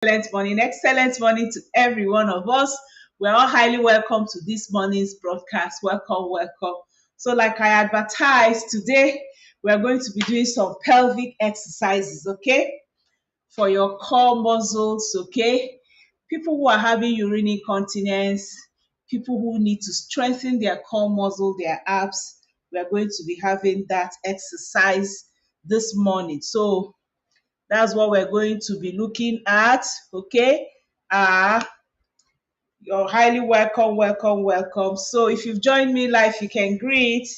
Excellent morning to every one of us. We're all highly welcome to this morning's broadcast. Welcome, welcome. So, like I advertised today, we're going to be doing some pelvic exercises, okay, for your core muscles, okay. People who are having urinary incontinence, people who need to strengthen their core muscle, their abs, we are going to be having that exercise this morning. So, that's what we're going to be looking at. Okay. Uh, you're highly welcome, welcome, welcome. So if you've joined me live, you can greet.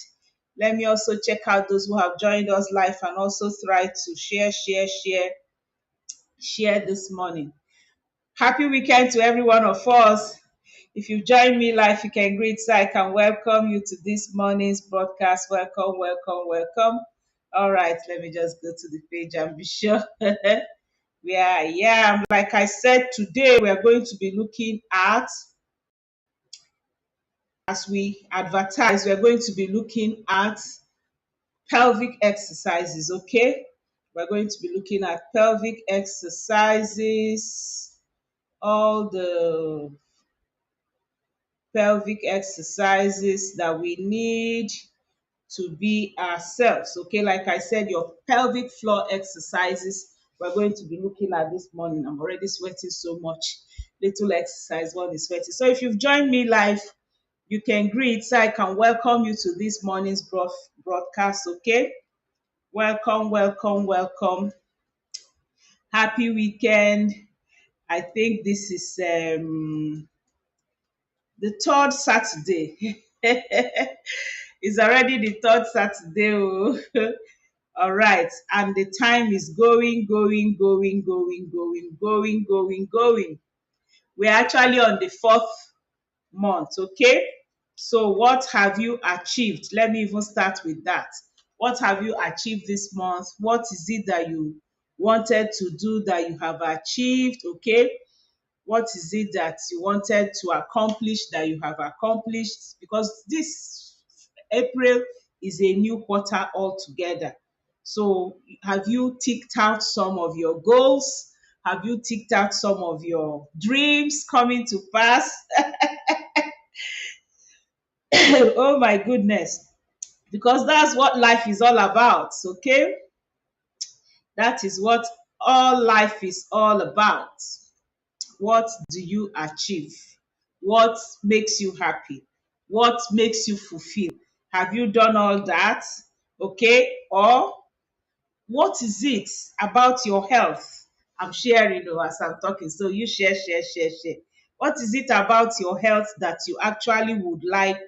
Let me also check out those who have joined us live and also try to share this morning. Happy weekend to every one of us. If you've joined me live, you can greet so I can welcome you to this morning's broadcast. Welcome, welcome, welcome. All right, let me just go to the page and be sure. Where I am. Like I said, today we are going to be looking at, as we advertise, we are going to be looking at pelvic exercises, okay? We're going to be looking at pelvic exercises, all the pelvic exercises that we need to be ourselves, okay? Like I said, your pelvic floor exercises we're going to be looking at this morning. I'm already sweating so much. Little exercise, one is sweating. So if you've joined me live, you can greet so I can welcome you to this morning's broadcast, okay? Welcome, welcome, welcome. Happy weekend. I think this is the third Saturday. It's already the third Saturday. Oh. All right. And the time is going, going, going, going, going, going, going, going. We're actually on the fourth month, okay? So what have you achieved? Let me even start with that. What have you achieved this month? What is it that you wanted to do that you have achieved, okay? What is it that you wanted to accomplish that you have accomplished? Because this April is a new quarter altogether. So have you ticked out some of your goals? Have you ticked out some of your dreams coming to pass? Oh my goodness. Because that's what life is all about, okay? That is what all life is all about. What do you achieve? What makes you happy? What makes you fulfilled? Have you done all that? Okay? Or what is it about your health? I'm sharing as I'm talking. So you share. What is it about your health that you actually would like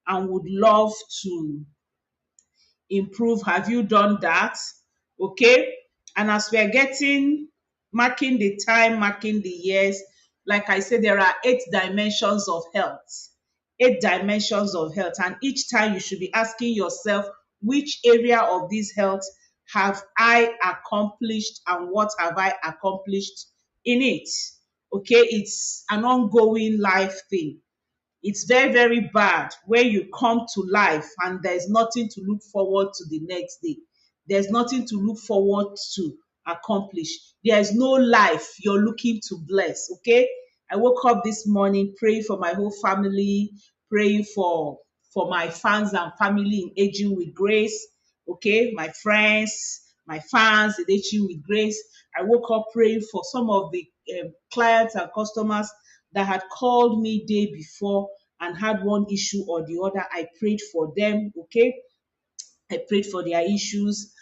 and would love to improve? Have you done that? Okay. And as we're getting, marking the time, marking the years, like I said, there are 8 dimensions of health. 8 dimensions of health. And each time you should be asking yourself, which area of this health have I accomplished and what have I accomplished in it? Okay. It's an ongoing life thing. It's very, very bad when you come to life and there's nothing to look forward to the next day. There's nothing to look forward to accomplish. There's no life you're looking to bless. Okay. I woke up this morning praying for my whole family, praying for my fans and family in Aging with Grace. Okay, my friends, my fans in Aging with Grace. I woke up praying for some of the clients and customers that had called me day before and had one issue or the other. I prayed for them, okay? I prayed for their issues,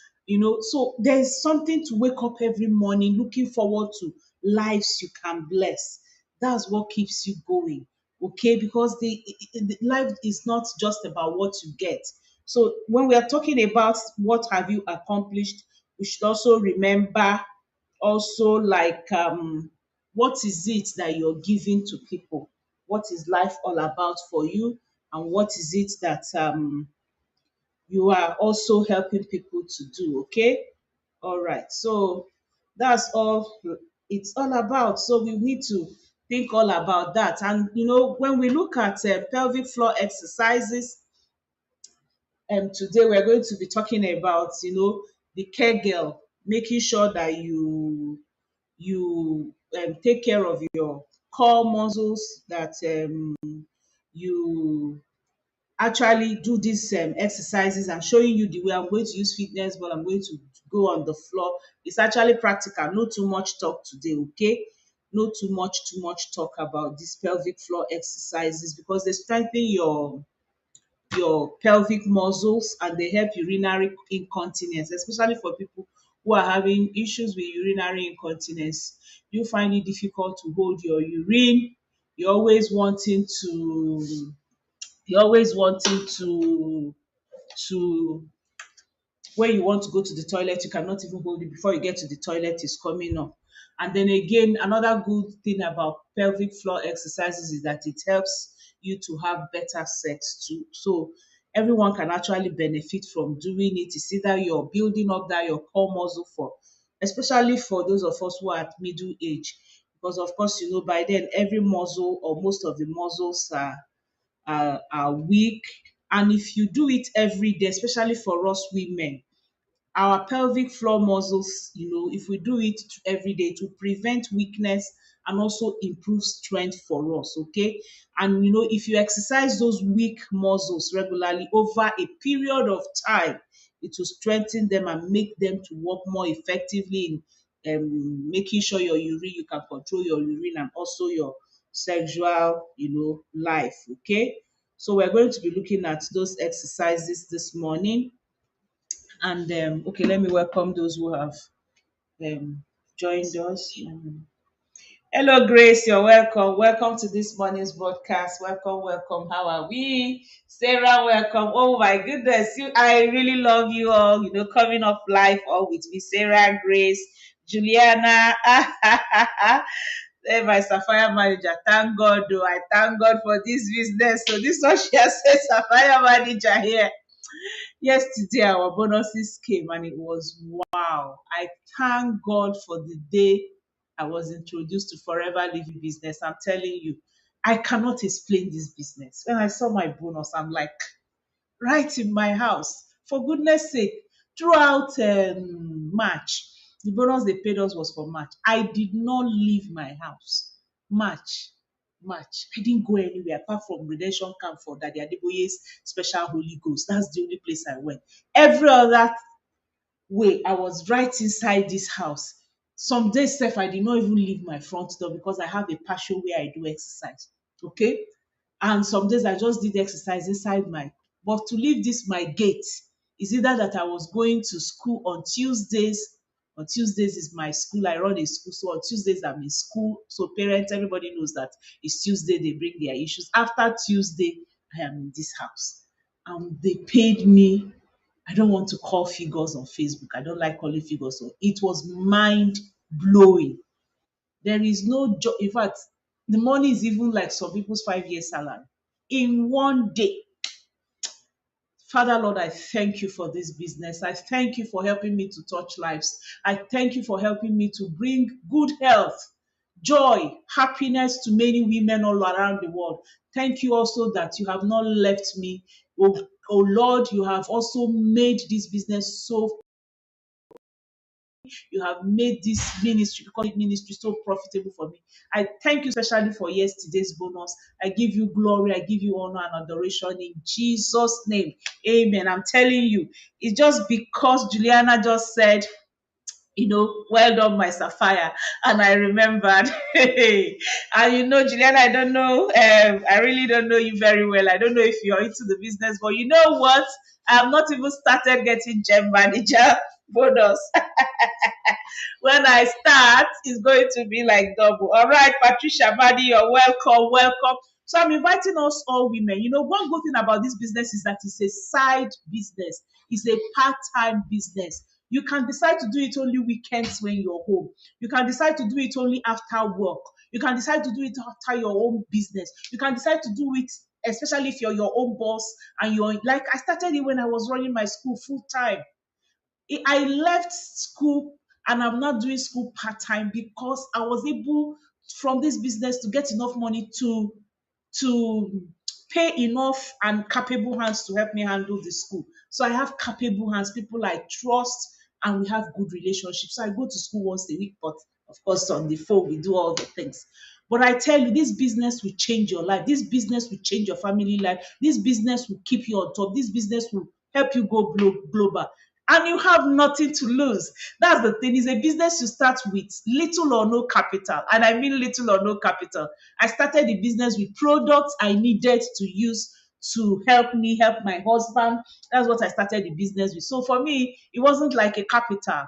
So there's something to wake up every morning looking forward to lives you can bless. That's what keeps you going, okay? Because the life is not just about what you get. So when we are talking about what have you accomplished, we should also remember also like what is it that you're giving to people? What is life all about for you? And what is it that you are also helping people to do? Okay. All right. So that's all it's all about. So we need to think all about that. And when we look at pelvic floor exercises, today we're going to be talking about the Kegel, making sure that you take care of your core muscles, that you actually do these exercises. I'm showing you the way. I'm going to use fitness, but I'm going to go on the floor. It's actually practical. No too much talk today, okay? No too much talk about these pelvic floor exercises, because they strengthen your pelvic muscles and they help urinary incontinence, especially for people who are having issues with urinary incontinence. You find it difficult to hold your urine. You're always wanting to you're always wanting to when you want to go to the toilet, you cannot even hold it. Before you get to the toilet, it's coming up. And then again, another good thing about pelvic floor exercises is that it helps you to have better sex too. So everyone can actually benefit from doing it. It's either you're building up that your core muscle for, especially for those of us who are at middle age. Because of course, by then every muscle or most of the muscles are weak. And if you do it every day, especially for us women, our pelvic floor muscles, if we do it every day, to prevent weakness and also improve strength for us, okay? And if you exercise those weak muscles regularly over a period of time, it will strengthen them and make them to work more effectively in making sure you can control your urine and also your sexual, life, okay? So we're going to be looking at those exercises this morning. And okay, let me welcome those who have um, joined us. Hello, Grace. You're welcome. Welcome to this morning's broadcast. Welcome, welcome. How are we? Sarah, welcome. Oh my goodness, I really love you all. Coming up live all with me, Sarah, Grace, Juliana. Hey, my Sapphire manager. Thank God, though. I thank God for this business. So this one she has said, Sapphire manager here. Yesterday, our bonuses came and it was wow. I thank God for the day I was introduced to Forever Living Business. I'm telling you, I cannot explain this business. When I saw my bonus, I'm like, right in my house. For goodness sake, throughout March, the bonus they paid us was for March. I did not leave my house. March, March. I didn't go anywhere apart from redemption camp for Daddy Adeboye's special Holy Ghost. That's the only place I went. Every other way, I was right inside this house. Some days, sef, I did not even leave my front door because I have a patio where I do exercise. Okay, and some days I just did exercise inside my. But to leave this my gate is either that I was going to school on Tuesdays. On Tuesdays is my school. I run a school, so on Tuesdays I'm in school. So parents, everybody knows that it's Tuesday. They bring their issues. After Tuesday, I am in this house, and they paid me. I don't want to call figures on Facebook. I don't like calling figures. So it was mind blowing. There is no job. In fact, the money is even like some people's 5 year salary in one day. Father Lord, I thank you for this business. I thank you for helping me to touch lives. I thank you for helping me to bring good health, joy, happiness to many women all around the world. Thank you also that you have not left me. Oh Lord, you have also made this business so, you have made this ministry, because ministry, so profitable for me. I thank you especially for yesterday's bonus. I give you glory, I give you honor and adoration in Jesus' name. Amen. I'm telling you, it's just because Juliana just said, well done, my Sapphire. And I remembered. And Juliana, I don't know, I really don't know you very well. I don't know if you're into the business, but you know what? I have not even started getting gem manager bonus. When I start, it's going to be like double. All right, Patricia Madi, you're welcome, welcome. So I'm inviting us all women. One good thing about this business is that it's a side business. It's a part-time business. You can decide to do it only weekends when you're home. You can decide to do it only after work. You can decide to do it after your own business. You can decide to do it, especially if you're your own boss and you're like, I started it when I was running my school full time. I left school and I'm not doing school part-time because I was able from this business to get enough money to pay enough and capable hands to help me handle the school. So I have capable hands, people I trust, and we have good relationships. So I go to school once a week, but Of course, on the phone, we do all the things. But I tell you, this business will change your life. This business will change your family life. This business will keep you on top. This business will help you go global. And you have nothing to lose. That's the thing. It's a business you start with little or no capital. And I mean little or no capital. I started the business with products I needed to use to help me help my husband. That's what I started the business with. So for me, it wasn't like a capital.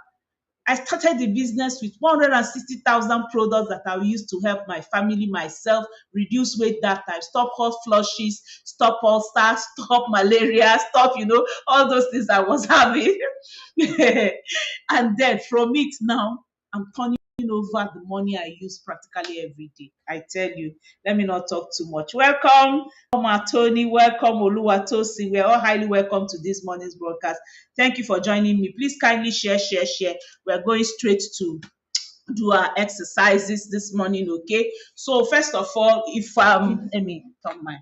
I started the business with 160,000 products that I will use to help my family, myself, reduce weight that time, stop hot flushes, stop ulcers, stop malaria, stop, all those things I was having. And then from it now, I'm turning over the money I use practically every day. I tell you, let me not talk too much. Welcome, Tony. Welcome, Oluwatosi. We're all highly welcome to this morning's broadcast. Thank you for joining me. Please kindly share, share, share. We're going straight to do our exercises this morning, okay? So first of all, let me turn my,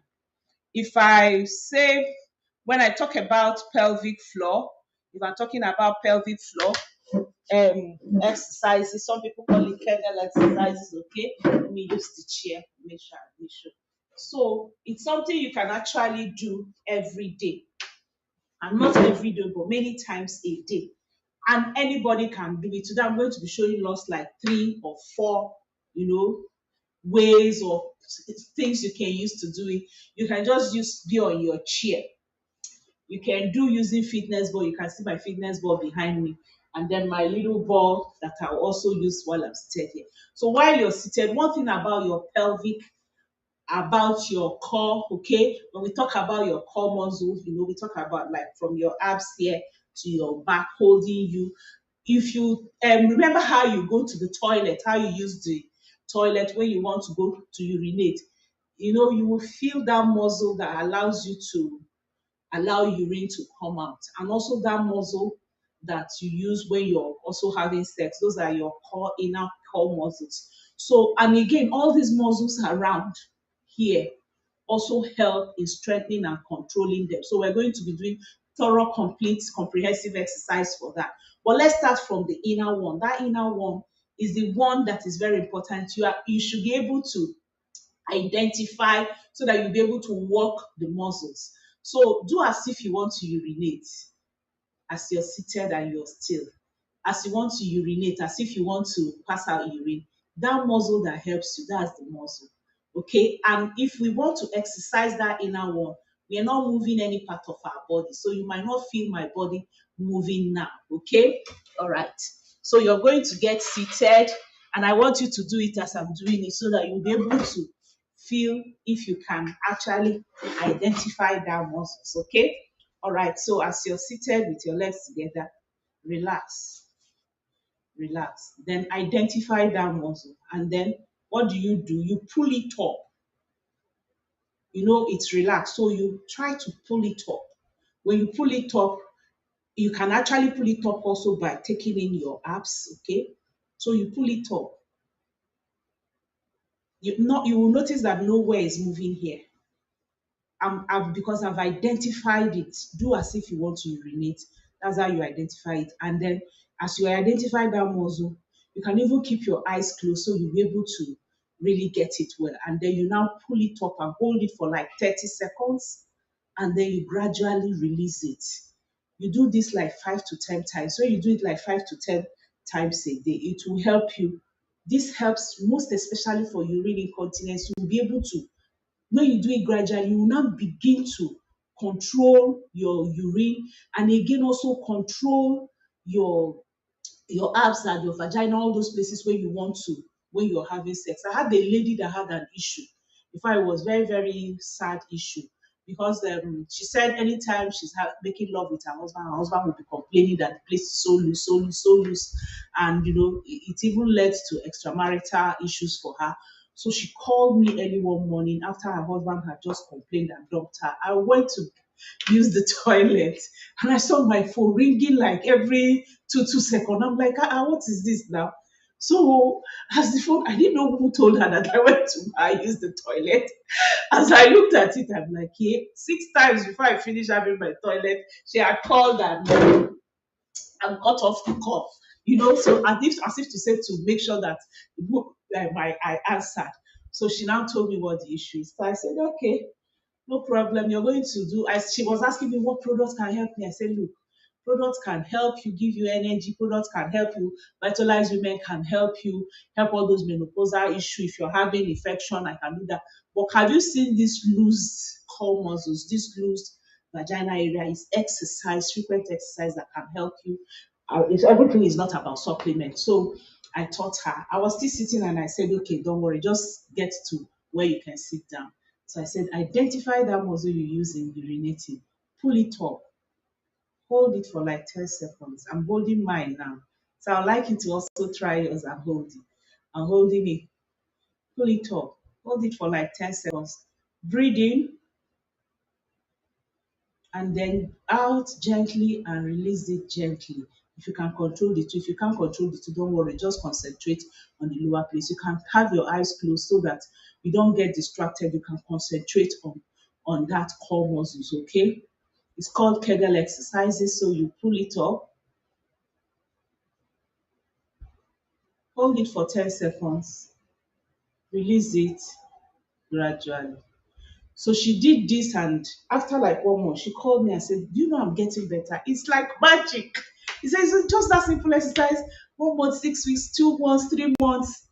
if I say, when I talk about pelvic floor, if I'm talking about pelvic floor, exercises. Some people call it Kegel exercises. Okay, let me use the chair. Make sure. So it's something you can actually do every day, and not every day, but many times a day. And anybody can do it. Today I'm going to be showing us like 3 or 4, ways or things you can use to do it. You can just be on your chair. You can do using fitness ball. You can see my fitness ball behind me. And then my little ball that I'll also use while I'm seated here. So while you're seated, one thing about your pelvic, about your core, okay? When we talk about your core muscles, we talk about like from your abs here to your back holding you. If you remember how you go to the toilet, how you use the toilet when you want to go to urinate, you will feel that muscle that allows you to allow urine to come out, and also that muscle that you use when you're also having sex. Those are your core, inner core muscles. So, and again, all these muscles around here also help in strengthening and controlling them. So we're going to be doing thorough, complete, comprehensive exercise for that. But let's start from the inner one. That inner one is the one that is very important. You should be able to identify so that you'll be able to work the muscles. So do as if you want to urinate as you're seated and you're still. As you want to urinate, as if you want to pass out urine. That muscle that helps you, that's the muscle. Okay? And if we want to exercise that inner one, we are not moving any part of our body. So you might not feel my body moving now. Okay? All right. So you're going to get seated, and I want you to do it as I'm doing it so that you'll be able to feel if you can actually identify that muscles. Okay? All right. So as you're seated with your legs together, relax. Relax. Then identify that muscle. And then what do? You pull it up. It's relaxed. So you try to pull it up. When you pull it up, you can actually pull it up also by taking in your abs. Okay. So you pull it up. You will notice that nowhere is moving here. Because I've identified it. Do as if you want to urinate. That's how you identify it. And then as you identify that muscle, you can even keep your eyes closed so you'll be able to really get it well. And then you now pull it up and hold it for like 30 seconds. And then you gradually release it. You do this like 5 to 10 times. When you do it like 5 to 10 times a day, it will help you. This helps most especially for urine incontinence. You will be able to, when you do it gradually, you will now begin to control your urine, and again also control your abs and your vagina, all those places where you want to, when you're having sex. I had a lady that had an issue. In fact, it was very, very sad issue, because she said anytime she's making love with her husband will be complaining that the place is so loose, so loose, so loose. And, it even led to extramarital issues for her. So she called me early one morning after her husband had just complained and dumped her. I went to use the toilet, and I saw my phone ringing like every two seconds. I'm like, what is this now? So as the phone, I didn't know who told her that I went to use the toilet. As I looked at it, I'm like, hey, 6 times before I finished having my toilet, she had called and got off the call. So as if to say, to make sure that I answered. So she now told me what the issue is. So I said, okay, no problem. You're going to do. She was asking me what products can help me. I said, look, products can help you, give you energy. Products can help you vitalize women. Can help all those menopausal issue. If you're having infection, I can do that. But have you seen these loose core muscles? This loose vagina area is exercise, frequent exercise that can help you. Everything is not about supplement. So I taught her. I was still sitting and I said, okay, don't worry, just get to where you can sit down. So I said, identify that muscle you use in urinating, pull it up, hold it for like 10 seconds. I'm holding mine now. So I'd like you to also try yours and hold it. I'm holding it, pull it up, hold it for like 10 seconds. Breathe in and then out gently and release it gently. If you can control the two, if you can't control the two, don't worry, just concentrate on the lower place. You can have your eyes closed so that you don't get distracted. You can concentrate on that core muscles, okay? It's called Kegel exercises. So you pull it up, hold it for 10 seconds, release it gradually. So she did this, and after like 1 month, she called me and said, "Do you know I'm getting better? It's like magic." He says, "It's just that simple exercise. 1 month, 6 weeks, 2 months, 3 months."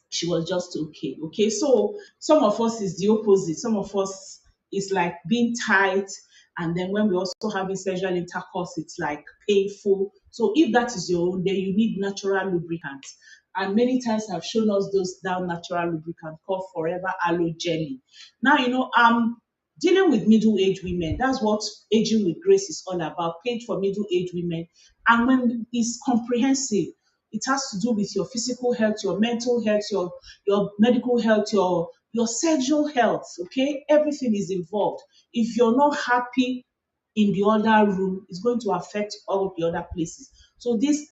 She was just okay. Okay. So some of us is the opposite. Some of us is like being tight. And then when we also having sexual intercourse, it's like painful. So if that is your own, then you need natural lubricant. And many times I've shown us those down natural lubricant called Forever Aloe Jelly. Now, dealing with middle-aged women, that's what Aging with Grace is all about, page for middle-aged women. And when it's comprehensive, it has to do with your physical health, your mental health, your medical health, your sexual health. Okay, everything is involved. If you're not happy in the other room, it's going to affect all of the other places. So these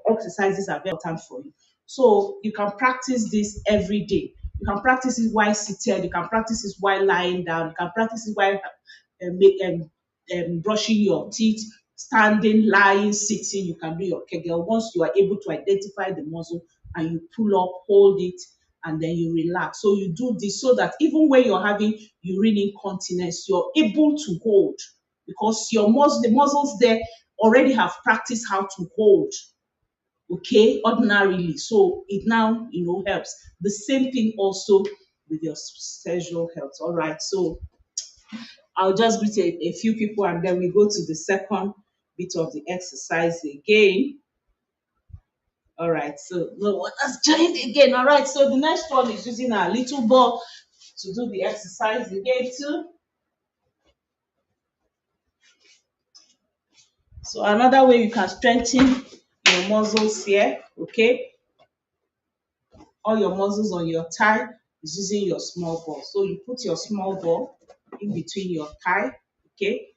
exercises are very important for you. So you can practice this every day. You can practice it while seated. You can practice it while lying down. You can practice it while brushing your teeth, standing, lying, sitting. You can do your Kegel. Once you are able to identify the muscle and you pull up, hold it, and then you relax. So you do this so that even when you're having urine incontinence, you're able to hold because the muscles there already have practiced how to hold, okay, ordinarily. So it now, helps. The same thing also with your sexual health. All right. So I'll just greet a few people and then we go to the second bit of the exercise again. All right. So no one has joined again. All right. So the next one is using our little ball to do the exercise again too. So another way you can strengthen your muscles here, okay? All your muscles on your thigh is using your small ball. So you put your small ball in between your thigh, okay?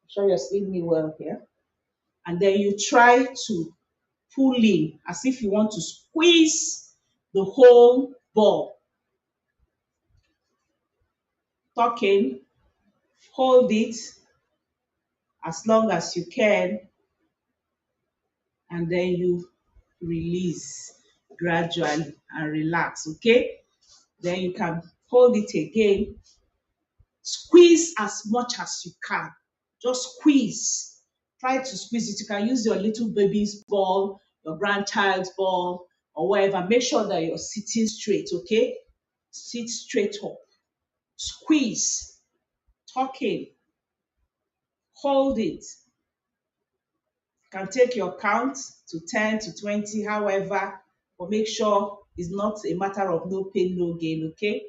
I'm sure you're seeing me well here. And then you try to pull in as if you want to squeeze the whole ball. Tuck in, hold it as long as you can, and then you release gradually and relax, okay? Then you can hold it again. Squeeze as much as you can. Just squeeze. Try to squeeze it. You can use your little baby's ball, your grandchild's ball, or whatever. Make sure that you're sitting straight, okay? Sit straight up. Squeeze. Tuck in. Hold it. You can take your count to 10 to 20, however, but make sure it's not a matter of no pain, no gain, okay?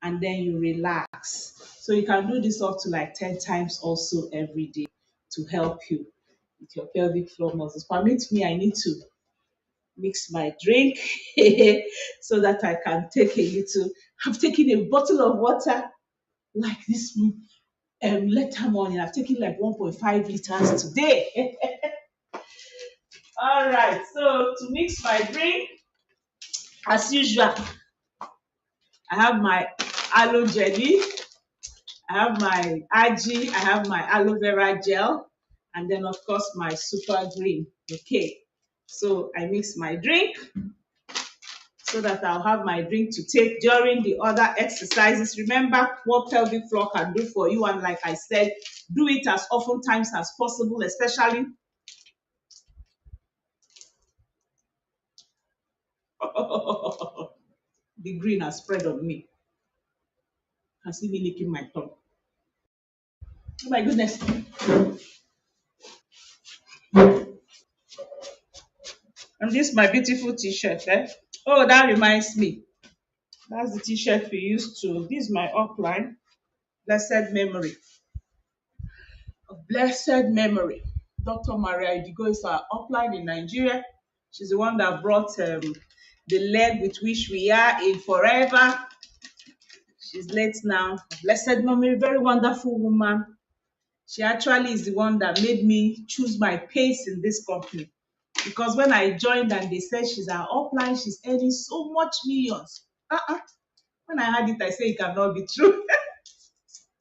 And then you relax. So you can do this up to like 10 times also every day to help you with your pelvic floor muscles. Permit me, I need to mix my drink so that I can take a little. I've taken a bottle of water like this later morning. I've taken like 1.5 liters today. All right, so to mix my drink, as usual, I have my aloe jelly, I have my algae, I have my aloe vera gel, and then of course my super green. Okay, so I mix my drink so that I'll have my drink to take during the other exercises. Remember what pelvic floor can do for you, and like I said, do it as often times as possible, especially the green has spread on me. I see me licking my tongue. Oh my goodness. And this my beautiful t-shirt. Eh? Oh, that reminds me. That's the t-shirt we used to. This is my upline. Blessed memory. Of blessed memory. Dr. Maria Idigo is our upline in Nigeria. She's the one that brought the leg with which we are in forever. She's late now. Blessed memory, very wonderful woman. She actually is the one that made me choose my pace in this company. Because when I joined and they said she's our upline, she's earning so much millions. When I heard it, I said it cannot be true.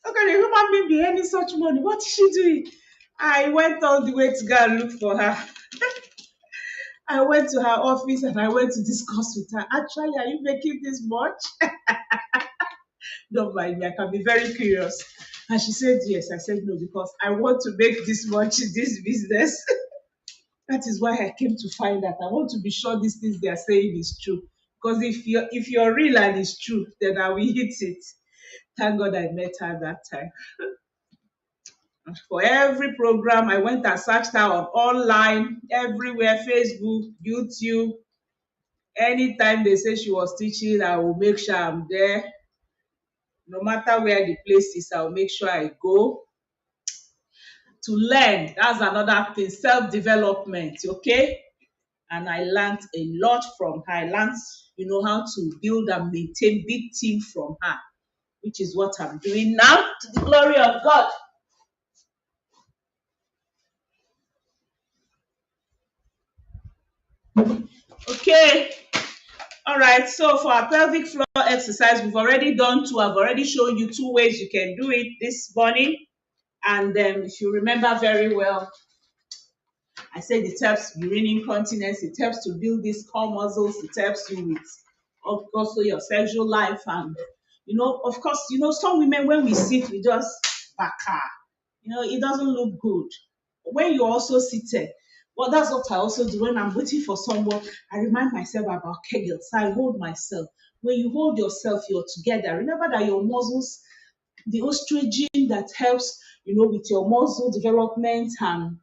How can a human being be earning such money? What is she doing? I went all the way to go and look for her. I went to her office and I went to discuss with her. Actually, are you making this much? Don't mind me, I can be very curious. And she said yes. I said no, because I want to make this much in this business. That is why I came to find out. I want to be sure these things they are saying is true. Because if you're real and it's true, then I will hit it. Thank God I met her that time. For every program, I went and searched her on online, everywhere, Facebook, YouTube. Anytime they say she was teaching, I will make sure I'm there. No matter where the place is, I will make sure I go to learn. That's another thing, self-development, okay? And I learned a lot from her. I learned, how to build and maintain big team from her, which is what I'm doing now to the glory of God. Okay. All right. So for our pelvic floor exercise, we've already done two. I've already shown you two ways you can do it this morning. And if you remember very well, I said it helps urinary incontinence, it helps to build these core muscles, it helps you with also your sexual life. And of course, some women, when we sit, we just baka. It doesn't look good. When you're also seated, well, that's what I also do when I'm waiting for someone. I remind myself about Kegel. So I hold myself. When you hold yourself, you're together. Remember that your muscles, the estrogen that helps, with your muscle development and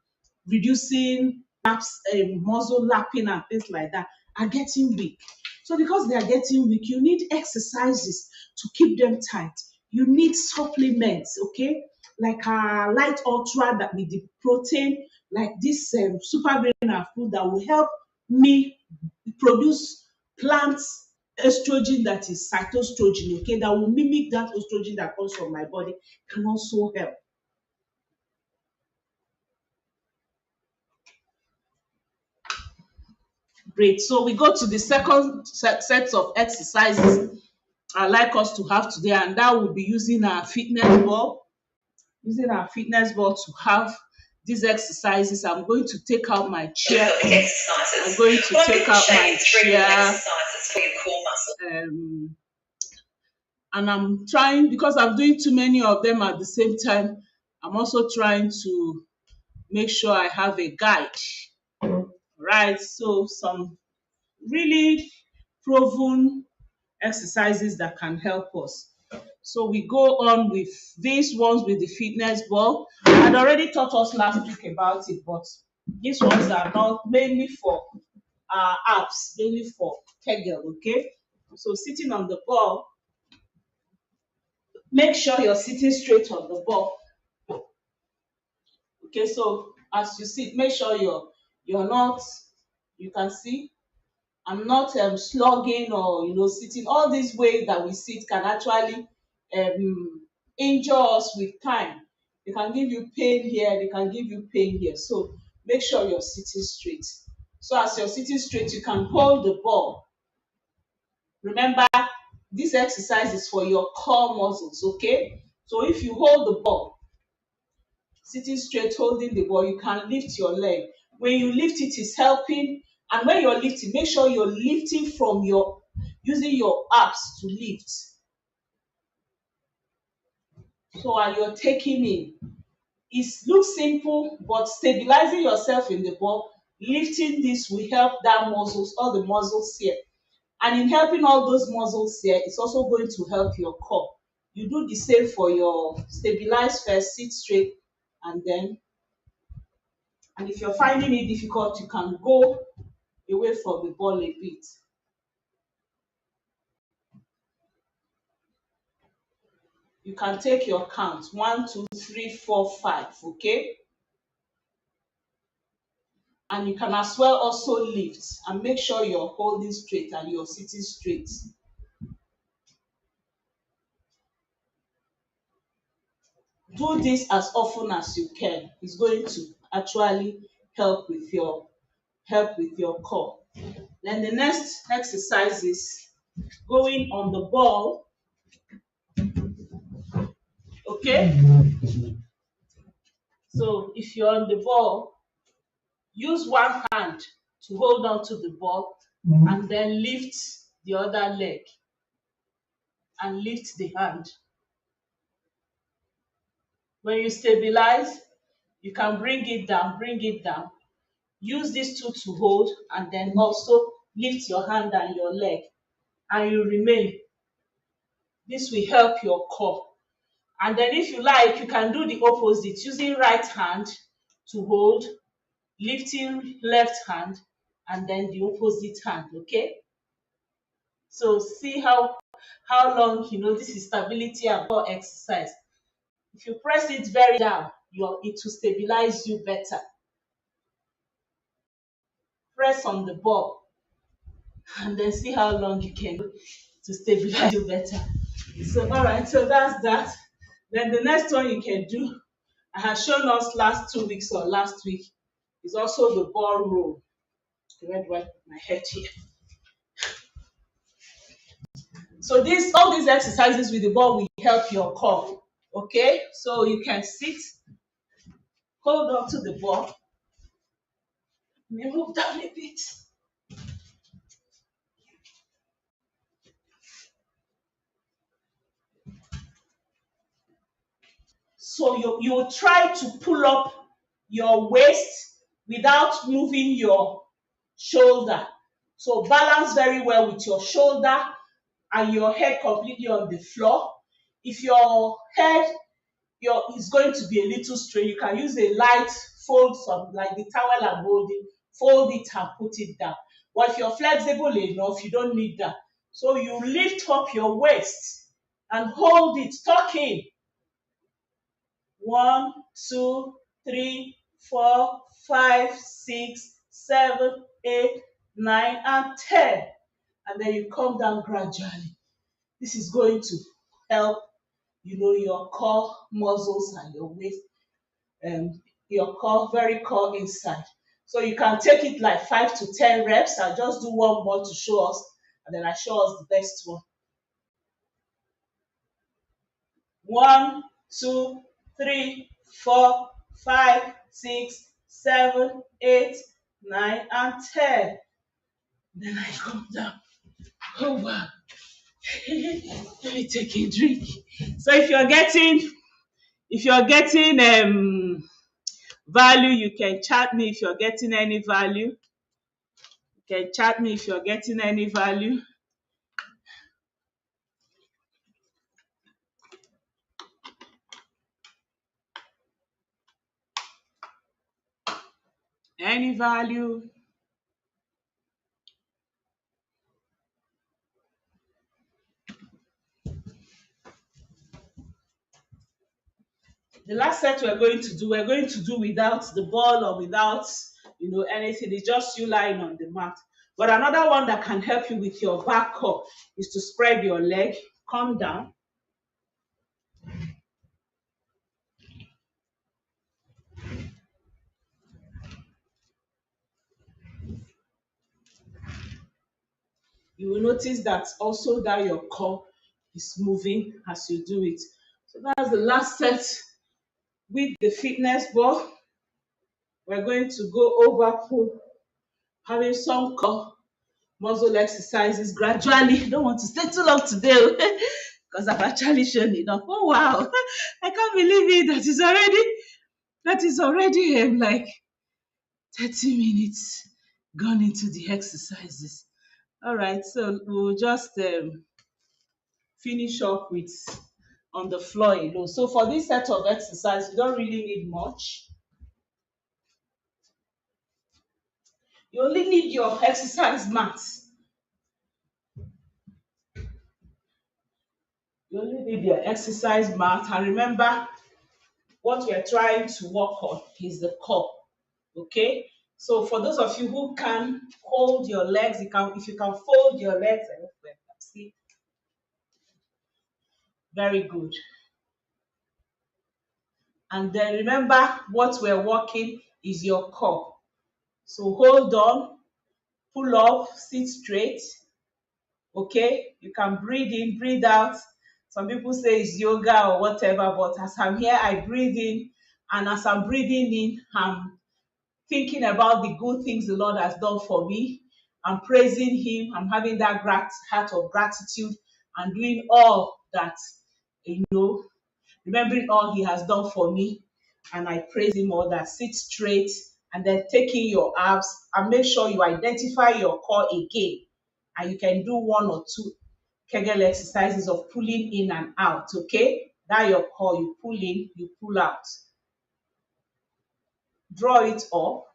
reducing muscle lapping and things like that, are getting weak. So because they are getting weak, you need exercises to keep them tight. You need supplements, okay? Like a light ultra that with the protein, like this super grain and food that will help me produce plants estrogen that is cytostrogen, okay, that will mimic that estrogen that comes from my body, can also help. Great. So we go to the second set of exercises I like us to have today, and that will be using our fitness ball. Using our fitness ball to have these exercises. I'm going to take out my chair. I'm going to take out my chair. And I'm trying, because I'm doing too many of them at the same time, I'm also trying to make sure I have a guide. Right? So some really proven exercises that can help us. So we go on with these ones with the fitness ball. I'd already taught us last week about it, but these ones are not mainly for abs, mainly for Kegel, okay? So sitting on the ball, make sure you're sitting straight on the ball. Okay, so as you sit, make sure you're not, you can see, I'm not slugging or sitting. All these ways that we sit can actually injure us with time. They can give you pain here, they can give you pain here. So make sure you're sitting straight. So as you're sitting straight, you can hold the ball. Remember, this exercise is for your core muscles, okay? So if you hold the ball, sitting straight, holding the ball. You can lift your leg. When you lift it, it's helping. And when you're lifting, make sure you're lifting from your, using your abs to lift. So while you're taking in, it looks simple, but stabilizing yourself in the ball, lifting this will help that muscles, all the muscles here. And in helping all those muscles here, it's also going to help your core. You do the same for your stabilize first, sit straight, and then, and if you're finding it difficult, you can go away from the ball a bit. You can take your count, 1, 2, 3, 4, 5, okay? And you can as well also lift and make sure you're holding straight and you're sitting straight. Do this as often as you can. It's going to actually help with your core. Then the next exercise is going on the ball. Okay? So if you're on the ball, use one hand to hold on to the ball and then lift the other leg and lift the hand. When you stabilize, you can bring it down, bring it down. Use these two to hold and then also lift your hand and your leg and you remain. This will help your core. And then if you like, you can do the opposite, using right hand to hold, lifting left hand, and then the opposite hand, okay? So see how long, this is stability and core exercise. If you press it very down, it will stabilize you better. Press on the ball and then see how long you can do to stabilize you better. So all right, so that's that. Then the next one you can do, I have shown us last 2 weeks or last week, is also the ball roll. Where do I put my head here? So all these exercises with the ball will help your core. Okay, so you can sit, hold on to the ball. Let me move down a bit. So you will try to pull up your waist without moving your shoulder. So balance very well with your shoulder and your head completely on the floor. If your head is going to be a little straight, you can use a light fold, some like the towel I'm holding, fold it and put it down. But if you're flexible enough, you don't need that. So you lift up your waist and hold it, tuck in. 1, 2, 3, 4, 5, 6, 7, 8, 9, and 10. And then you come down gradually. This is going to help, your core muscles and your waist, your core, very core inside. So you can take it like 5 to 10 reps. I'll just do one more to show us, and then I show us the best one. 1, 2, 3, 4, 5, 6, 7, 8, 9, and 10. Then I come down. Oh wow. Let me take a drink. So if you're getting value, you can chat me if you're getting any value. You can chat me if you're getting any value. Any value. The last set we're going to do without the ball or without anything. It's just you lying on the mat. But another one that can help you with your back core is to spread your leg, come down. You will notice that also that your core is moving as you do it. So that's the last set With the fitness ball, we're going to go over to having some core muscle exercises gradually. I don't want to stay too long today because I've actually shown enough. Oh wow, I can't believe it. That is already like 30 minutes gone into the exercises. All right, so we'll just finish up with on the floor alone. So for this set of exercise, you don't really need much. You only need your exercise mat. You only need your exercise mat. And remember, what we're trying to work on is the core. Okay? So for those of you who can hold your legs, if you can fold your legs, I hope you can see. Very good. And then remember what we're working is your core. So hold on, pull up, sit straight. Okay? You can breathe in, breathe out. Some people say it's yoga or whatever, but as I'm here, I breathe in. And as I'm breathing in, I'm thinking about the good things the Lord has done for me. I'm praising Him. I'm having that heart of gratitude and doing all that, remembering all He has done for me. And I praise Him all that. Sit straight and then taking your abs and make sure you identify your core again. And you can do one or two Kegel exercises of pulling in and out. Okay? That your core, you pull in, you pull out. Draw it up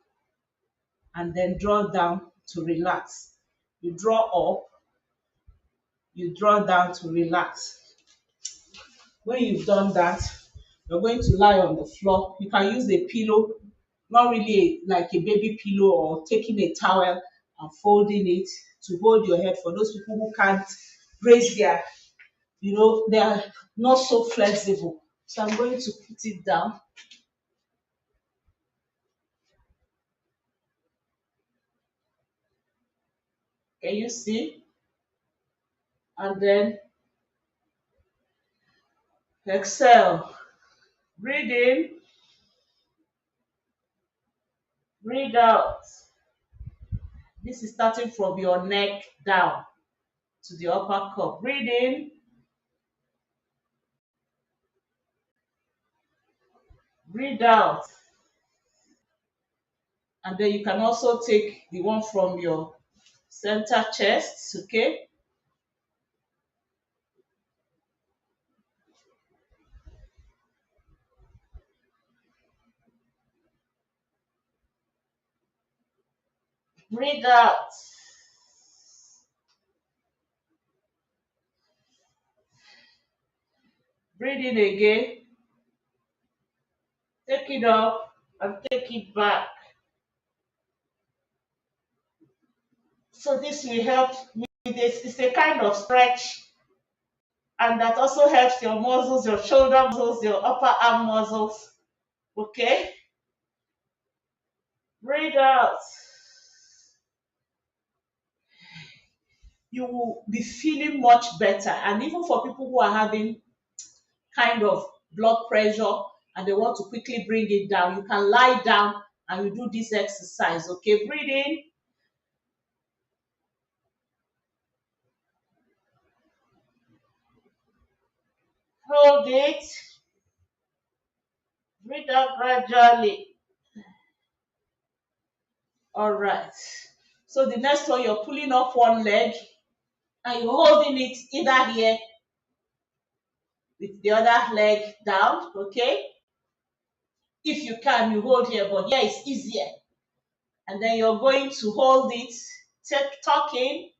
and then draw down to relax. You draw up, you draw down to relax. When you've done that, you're going to lie on the floor. You can use a pillow, not really like a baby pillow, or taking a towel and folding it to hold your head. For those people who can't raise they are not so flexible. So I'm going to put it down. Can you see? And then exhale. Breathe in, breathe out. This is starting from your neck down to the upper core. Breathe in, breathe out. And then you can also take the one from your center chest, okay? Breathe out. Breathe in again. Take it up and take it back. So this will help with this. It's a kind of stretch, and that also helps your muscles, your shoulder muscles, your upper arm muscles. Okay? Breathe out. You will be feeling much better. And even for people who are having kind of blood pressure and they want to quickly bring it down, you can lie down and you do this exercise. Okay? Breathe in. Hold it. Breathe out gradually. All right. So the next one, you're pulling up one leg and you're holding it either here with the other leg down, okay? If you can, you hold here, but here it's easier. And then you're going to hold it, tuck in.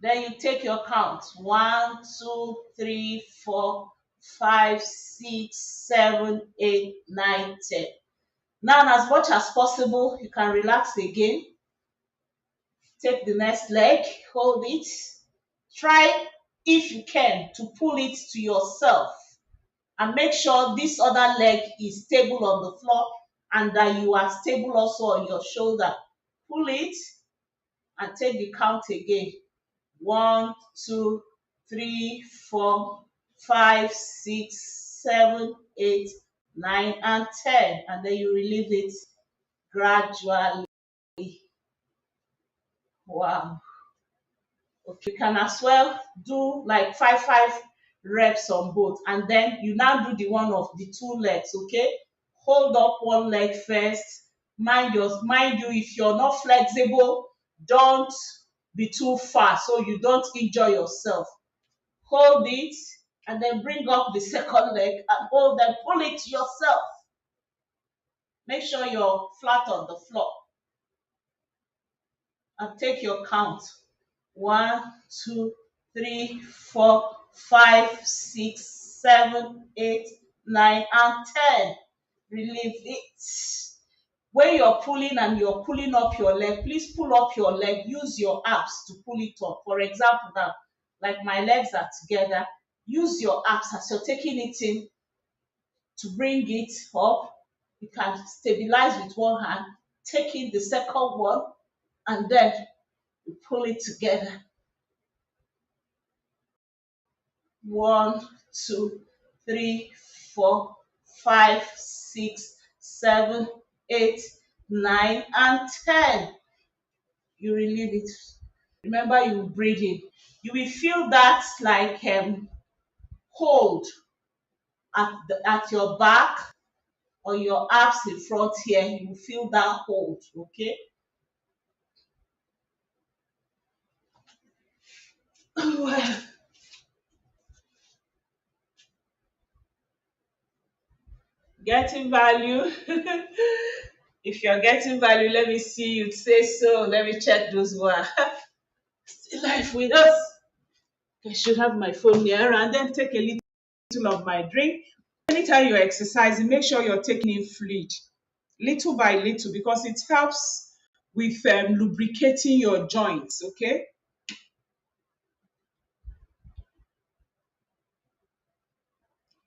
Then you take your count. 1, 2, 3, 4, 5, 6, 7, 8, 9, 10. Now, as much as possible, you can relax again. Take the next leg, hold it. Try, if you can, to pull it to yourself. And make sure this other leg is stable on the floor and that you are stable also on your shoulder. Pull it and take the count again. 1, 2, 3, 4, 5, 6, 7, 8, 9, and 10. And then you release it gradually. Wow. Okay, you can as well do like five reps on both, and then you now do the one of the two legs. Okay, hold up one leg first. Mind you, if you're not flexible, don't be too fast so you don't injure yourself. Hold it and then bring up the second leg and hold and pull it yourself. Make sure you're flat on the floor and take your count. 1, 2, 3, 4, 5, 6, 7, 8, 9, and 10. Release it. When you're pulling and you're pulling up your leg, please pull up your leg. Use your abs to pull it up. For example, now, like my legs are together, use your abs as you're taking it in to bring it up. You can stabilize with one hand, take in the second one, and then you pull it together. 1, 2, 3, 4, 5, 6, 7, 8, 9, and 10. You relieve it. Remember, you breathe in. You will feel that like hold at your back or your abs in front here. You will feel that hold. Okay. Well, getting value. If you're getting value, let me see you say so. Let me check those who are still live with us. I should have my phone here and then take a little of my drink. Anytime you're exercising, make sure you're taking in fluid little by little because it helps with lubricating your joints. Okay,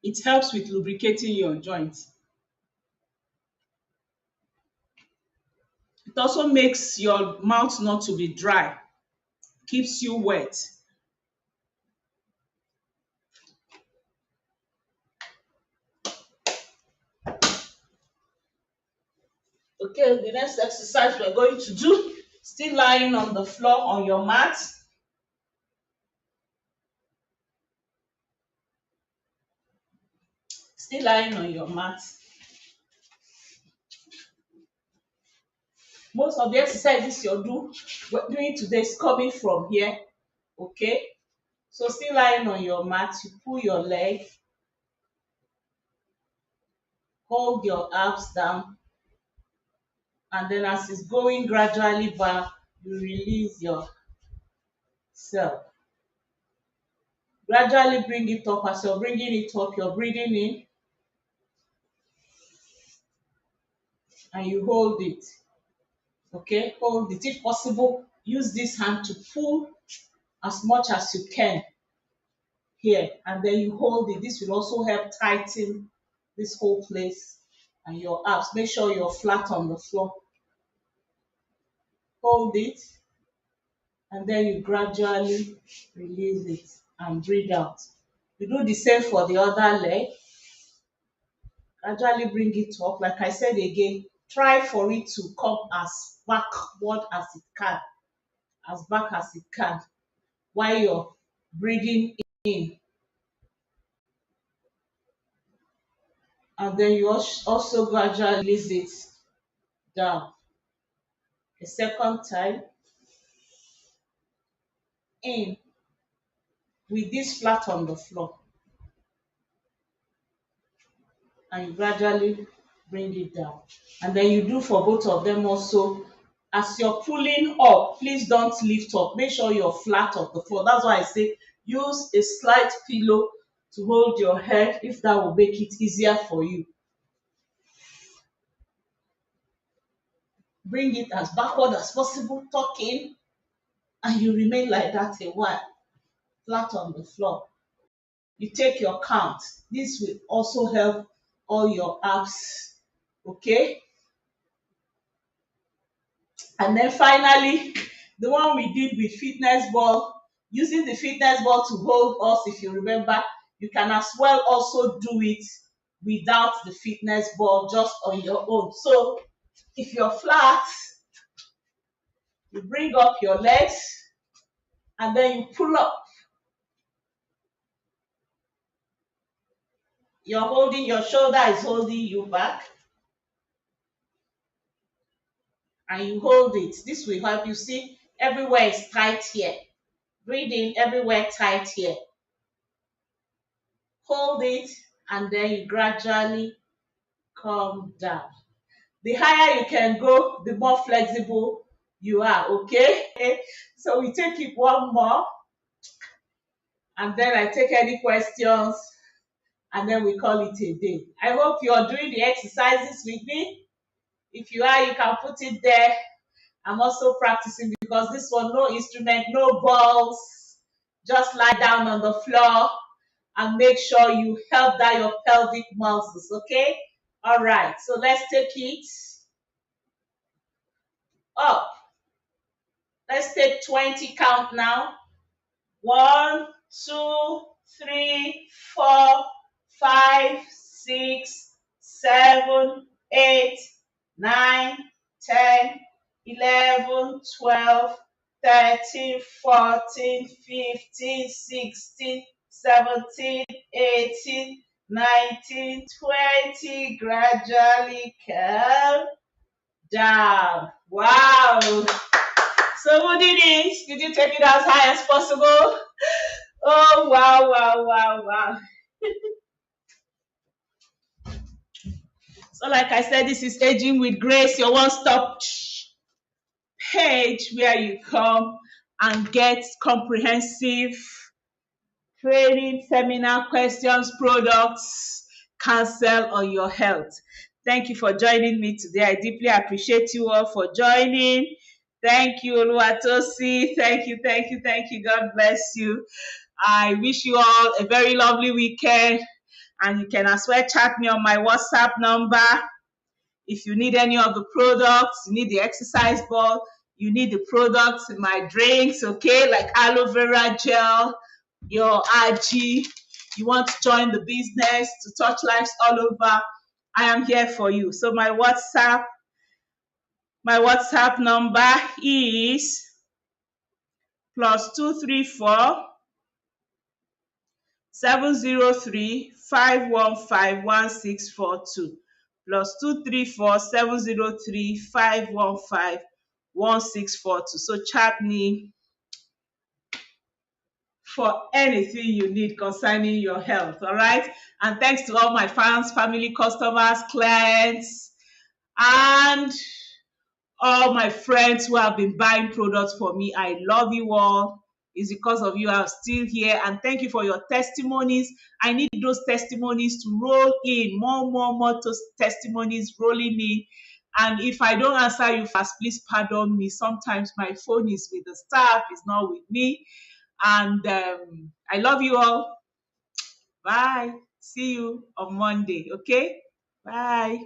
it helps with lubricating your joints. It also makes your mouth not to be dry, keeps you wet. Okay, the next exercise we're going to do, still lying on the floor on your mat. Still lying on your mat. Most of the exercises we're doing today is coming from here. Okay, so still lying on your mat, you pull your leg, hold your abs down, and then as it's going gradually back, you release yourself. Gradually bring it up. As you're bringing it up, you're breathing in and you hold it. Okay, hold it. If possible, use this hand to pull as much as you can here, and then you hold it. This will also help tighten this whole place and your abs. Make sure you're flat on the floor. Hold it, and then you gradually release it and breathe out. You do the same for the other leg. Gradually bring it up. Like I said again, try for it to come as backward as it can, as back as it can, while you're breathing in. And then you also gradually release it down. A second time, in, with this flat on the floor. And you gradually bring it down. And then you do for both of them also. As you're pulling up, please don't lift up. Make sure you're flat on the floor. That's why I say use a slight pillow to hold your head if that will make it easier for you. Bring it as backward as possible, tuck in, and you remain like that a while, flat on the floor. You take your count. This will also help all your abs. Okay? And then finally, the one we did with fitness ball, using the fitness ball to hold us, if you remember, you can as well also do it without the fitness ball, just on your own. So if you're flat, you bring up your legs and then you pull up. You're holding, your shoulder is holding you back. And you hold it. This will help you. See, everywhere is tight here. Breathe in, everywhere tight here. Hold it, and then you gradually come down. The higher you can go, the more flexible you are, okay? So we take it one more, and then I take any questions, and then we call it a day. I hope you're doing the exercises with me. If you are, you can put it there. I'm also practicing because this one, no instrument, no balls. Just lie down on the floor and make sure you help down your pelvic muscles, okay? All right, so let's take it up. Let's take 20 count now. 1, 2, 3, 4, 5, 6, 7, 8, 9, 10, 11, 12, 13, 14, 15, 16, 17, 18, 19, 20. Gradually come down. Wow. So who did it? Did you take it as high as possible? Oh, wow, wow, wow, wow. So like I said, this is Aging with Grace, your one-stop page where you come and get comprehensive training, seminar, questions, products, counsel on your health. Thank you for joining me today. I deeply appreciate you all for joining. Thank you, Oluwatosi. Thank you, thank you, thank you. God bless you. I wish you all a very lovely weekend. And you can as well chat me on my WhatsApp number. If you need any of the products, you need the exercise ball, you need the products in my drinks, okay, like aloe vera gel, your RG, you want to join the business, to touch lives all over, I am here for you. So my WhatsApp number is +234 703 515 1642. +234 703 515 1642. So chat me for anything you need concerning your health. All right. And thanks to all my fans, family, customers, clients, and all my friends who have been buying products for me. I love you all. It's because of you I'm still here, and thank you for your testimonies. I need those testimonies to roll in, more testimonies rolling in. And if I don't answer you fast, please pardon me. Sometimes my phone is with the staff, it's not with me. And I love you all. Bye. See you on Monday, okay? Bye.